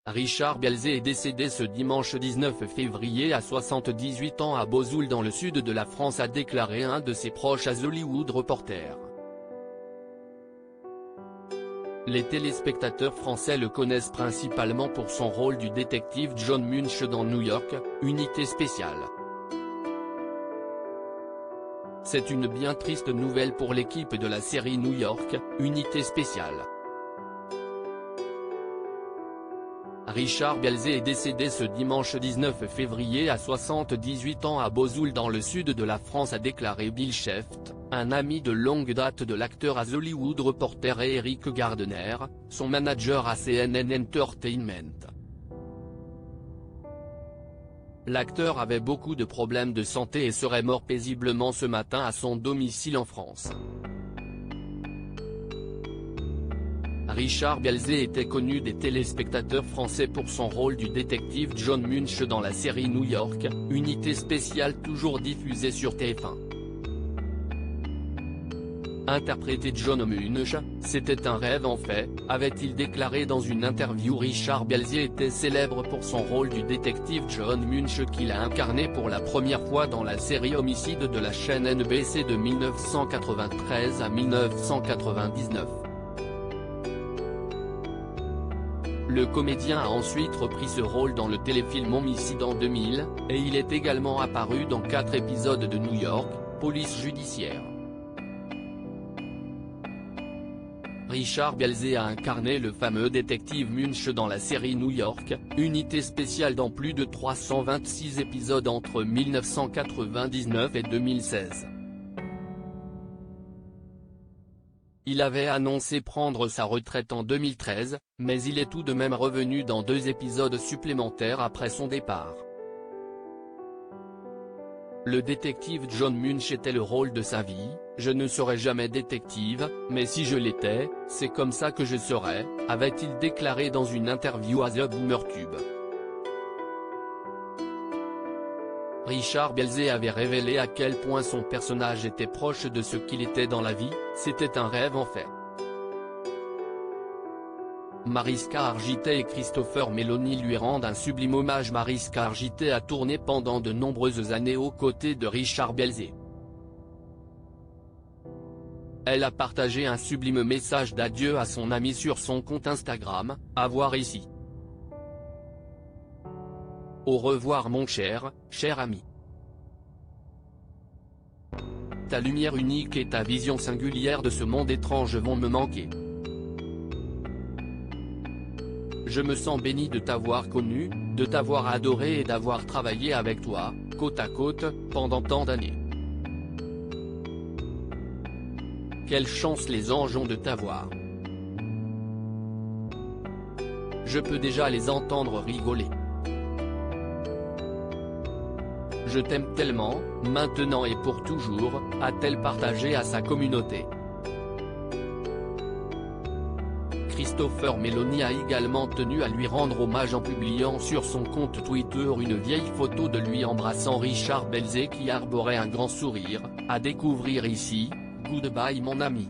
Richard Belzé est décédé ce dimanche 19 février à 78 ans à Bozoul dans le sud de la France, a déclaré un de ses proches à The Hollywood Reporter. Les téléspectateurs français le connaissent principalement pour son rôle du détective John Munch dans New York, Unité spéciale. C'est une bien triste nouvelle pour l'équipe de la série New York, Unité spéciale. Richard Belzé est décédé ce dimanche 19 février à 78 ans à Bozoul dans le sud de la France, a déclaré Bill Sheft, un ami de longue date de l'acteur à The Hollywood Reporter, et Eric Gardner, son manager à CNN Entertainment. L'acteur avait beaucoup de problèmes de santé et serait mort paisiblement ce matin à son domicile en France. Richard Belzé était connu des téléspectateurs français pour son rôle du détective John Munch dans la série New York, Unité spéciale, toujours diffusée sur TF1. Interpréter John Munch, c'était un rêve en fait, avait-il déclaré dans une interview. Richard Belzé était célèbre pour son rôle du détective John Munch qu'il a incarné pour la première fois dans la série Homicide de la chaîne NBC de 1993 à 1999. Le comédien a ensuite repris ce rôle dans le téléfilm Homicide en 2000, et il est également apparu dans 4 épisodes de New York, Police judiciaire. Richard Belzé a incarné le fameux détective Munch dans la série New York, Unité spéciale, dans plus de 326 épisodes entre 1999 et 2016. Il avait annoncé prendre sa retraite en 2013, mais il est tout de même revenu dans 2 épisodes supplémentaires après son départ. Le détective John Munch était le rôle de sa vie. Je ne serai jamais détective, mais si je l'étais, c'est comme ça que je serais, avait-il déclaré dans une interview à The Boomertube. Richard Belzé avait révélé à quel point son personnage était proche de ce qu'il était dans la vie, c'était un rêve en fait. Mariska Hargitay et Christopher Meloni lui rendent un sublime hommage. Mariska Hargitay a tourné pendant de nombreuses années aux côtés de Richard Belzé. Elle a partagé un sublime message d'adieu à son ami sur son compte Instagram, à voir ici. Au revoir mon cher ami. Ta lumière unique et ta vision singulière de ce monde étrange vont me manquer. Je me sens béni de t'avoir connu, de t'avoir adoré et d'avoir travaillé avec toi, côte à côte, pendant tant d'années. Quelle chance les anges ont de t'avoir. Je peux déjà les entendre rigoler. Je t'aime tellement, maintenant et pour toujours, a-t-elle partagé à sa communauté. Christopher Meloni a également tenu à lui rendre hommage en publiant sur son compte Twitter une vieille photo de lui embrassant Richard Belzé qui arborait un grand sourire, à découvrir ici. Goodbye mon ami.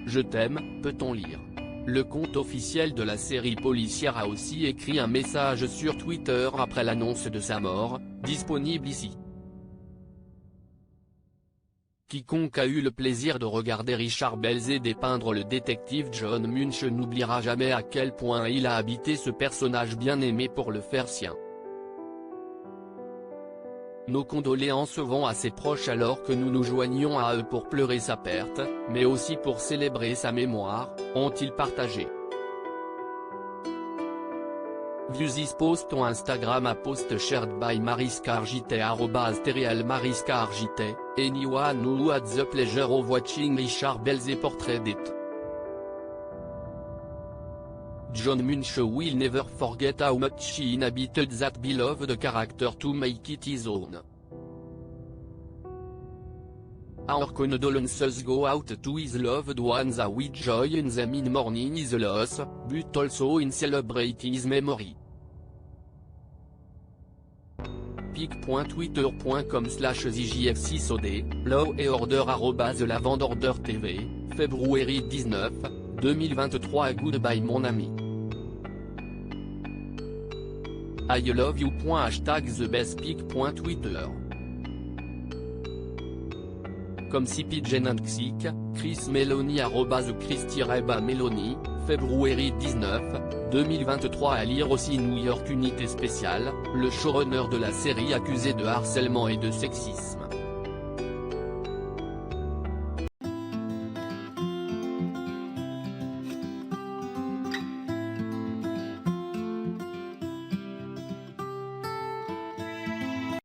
Je t'aime, peut-on lire. Le compte officiel de la série policière a aussi écrit un message sur Twitter après l'annonce de sa mort, disponible ici. Quiconque a eu le plaisir de regarder Richard Belzé dépeindre le détective John Munch n'oubliera jamais à quel point il a habité ce personnage bien aimé pour le faire sien. Nos condoléances vont à ses proches alors que nous nous joignons à eux pour pleurer sa perte, mais aussi pour célébrer sa mémoire, ont-ils partagé. View this post on Instagram à post shared by Mariska Hargitay @teriel Mariska Hargitay, anyone who had the pleasure of watching Richard Belzé portrait it. John Munch will never forget how much he inhabited that beloved character to make it his own. Our condolences go out to his loved ones as we join them in mourning his loss, but also in celebrating his memory. pic.twitter.com/ZJF6OD, Law et Order @LavendeOrder TV, février 19, 2023 Goodbye mon ami. I love you. #TheBestPic.Twitter. Comme si Pigeon and Xic, Chris Meloni @Chris-Meloni, février 19, 2023. À lire aussi New York Unité spéciale, le showrunner de la série accusé de harcèlement et de sexisme.